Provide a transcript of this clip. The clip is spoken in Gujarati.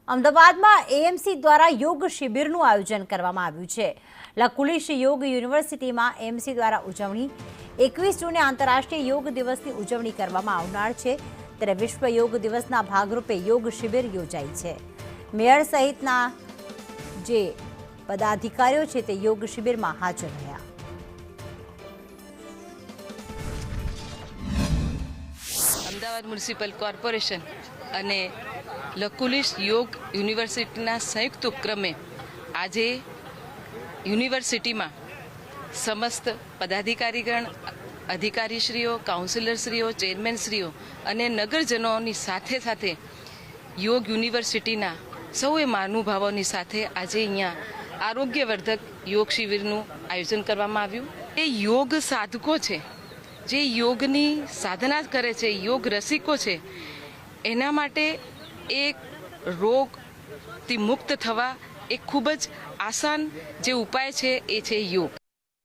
અમદાવાદમાં એએમસી દ્વારા યોગ શિબિરનું આયોજન કરવામાં આવ્યું છે। લકુલિશ યોગ યુનિવર્સિટીમાં એએમસી દ્વારા ઉજવણી 21 જૂને આંતરરાષ્ટ્રીય યોગ દિવસની ઉજવણી કરવામાં આવનાર છે। ત્યારે વિશ્વ યોગ દિવસના ભાગરૂપે યોગ શિબિર યોજાઈ છે। મેયર સહિતના જે પદાધિકારીઓ છે તે યોગ શિબિરમાં હાજર રહ્યા। અમદાવાદ મ્યુનિસિપલ કોર્પોરેશન અને લકુલિશ યોગ યુનિવર્સિટીના સંયુક્ત ઉપક્રમે આજે યુનિવર્સિટીમાં સમસ્ત પદાધિકારીગણ, અધિકારીશ્રીઓ, કાઉન્સિલરશ્રીઓ, ચેરમેનશ્રીઓ અને નગરજનોની સાથે સાથે યોગ યુનિવર્સિટીના સૌએ મહાનુભાવોની સાથે આજે અહીંયા આરોગ્યવર્ધક યોગ શિબિરનું આયોજન કરવામાં આવ્યું। એ યોગ સાધકો છે, જે યોગની સાધના કરે છે, યોગ રસિકો છે, એના માટે એક રોગથી મુક્ત થવા એક ખૂબ જ આસાન જે ઉપાય છે એ છે યોગ।